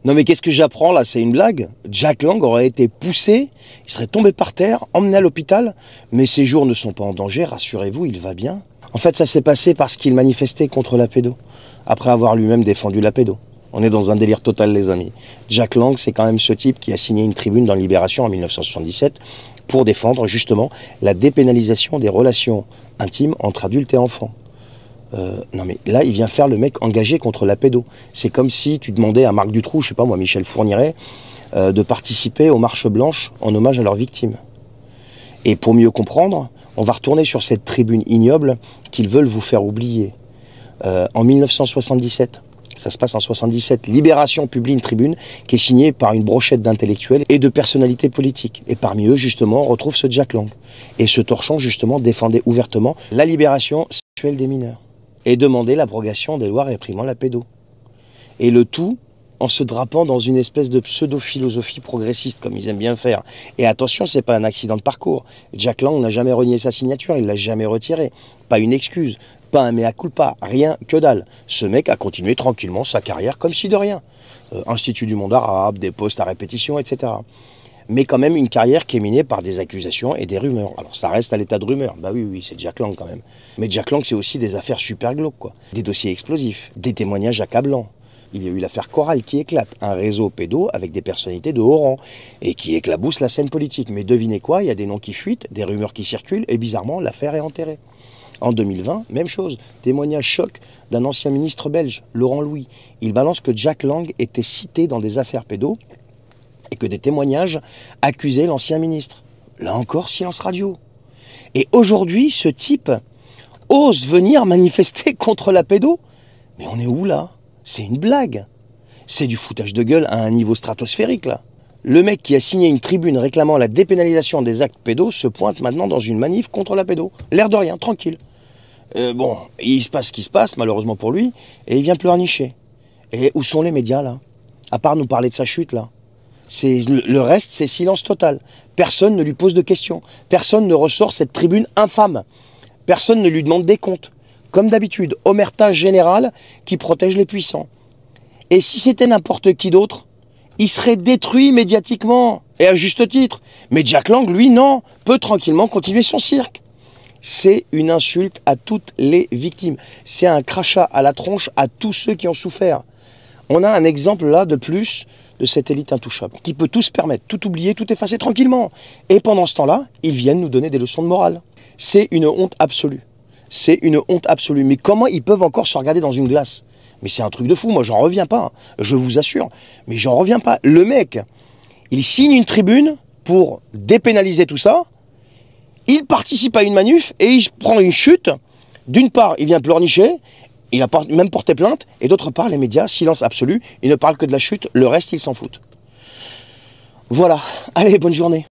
Non mais qu'est-ce que j'apprends là? C'est une blague? Jack Lang aurait été poussé, il serait tombé par terre, emmené à l'hôpital, mais ses jours ne sont pas en danger, rassurez-vous, il va bien. En fait, ça s'est passé parce qu'il manifestait contre la pédo, après avoir lui-même défendu la pédo. On est dans un délire total, les amis. Jack Lang, c'est quand même ce type qui a signé une tribune dans Libération en 1977 pour défendre justement la dépénalisation des relations intimes entre adultes et enfants. Non mais là, il vient faire le mec engagé contre la pédo. C'est comme si tu demandais à Marc Dutroux, je sais pas moi, Michel Fourniret, de participer aux marches blanches en hommage à leurs victimes. Et pour mieux comprendre, on va retourner sur cette tribune ignoble qu'ils veulent vous faire oublier. En 1977, ça se passe en 77, Libération publie une tribune qui est signée par une brochette d'intellectuels et de personnalités politiques. Et parmi eux, justement, on retrouve ce Jack Lang. Et ce torchon, justement, défendait ouvertement la libération sexuelle des mineurs et demandait l'abrogation des lois réprimant la pédo. Et le tout en se drapant dans une espèce de pseudo-philosophie progressiste, comme ils aiment bien faire. Et attention, c'est pas un accident de parcours. Jack Lang n'a jamais renié sa signature, il l'a jamais retirée. Pas une excuse, pas un mea culpa, rien que dalle. Ce mec a continué tranquillement sa carrière comme si de rien. Institut du monde arabe, des postes à répétition, etc. Mais quand même une carrière qui est minée par des accusations et des rumeurs. Alors ça reste à l'état de rumeur. Bah oui, c'est Jack Lang quand même. Mais Jack Lang, c'est aussi des affaires super glauques, quoi. Des dossiers explosifs, des témoignages accablants. Il y a eu l'affaire Coral qui éclate, un réseau pédo avec des personnalités de haut rang et qui éclabousse la scène politique. Mais devinez quoi, il y a des noms qui fuitent, des rumeurs qui circulent et bizarrement, l'affaire est enterrée. En 2020, même chose, témoignage choc d'un ancien ministre belge, Laurent Louis. Il balance que Jack Lang était cité dans des affaires pédo et que des témoignages accusaient l'ancien ministre. Là encore, silence radio. Et aujourd'hui, ce type ose venir manifester contre la pédo. Mais on est où là? C'est une blague. C'est du foutage de gueule à un niveau stratosphérique là. Le mec qui a signé une tribune réclamant la dépénalisation des actes pédos se pointe maintenant dans une manif contre la pédo. L'air de rien, tranquille. Bon, il se passe ce qui se passe, malheureusement pour lui, et il vient pleurnicher. Et où sont les médias là? À part nous parler de sa chute là. Le reste, c'est silence total. Personne ne lui pose de questions. Personne ne ressort cette tribune infâme. Personne ne lui demande des comptes. Comme d'habitude, omerta générale qui protège les puissants. Et si c'était n'importe qui d'autre, il serait détruit médiatiquement, et à juste titre. Mais Jack Lang, lui, non, peut tranquillement continuer son cirque. C'est une insulte à toutes les victimes. C'est un crachat à la tronche à tous ceux qui ont souffert. On a un exemple là de plus de cette élite intouchable, qui peut tout se permettre, tout oublier, tout effacer tranquillement. Et pendant ce temps-là, ils viennent nous donner des leçons de morale. C'est une honte absolue. C'est une honte absolue. Mais comment ils peuvent encore se regarder dans une glace? Mais c'est un truc de fou, moi j'en reviens pas, je vous assure. Mais j'en reviens pas. Le mec, il signe une tribune pour dépénaliser tout ça, il participe à une manif et il prend une chute. D'une part, il vient pleurnicher, il a même porté plainte, et d'autre part, les médias, silence absolu, ils ne parlent que de la chute, le reste, ils s'en foutent. Voilà, allez, bonne journée.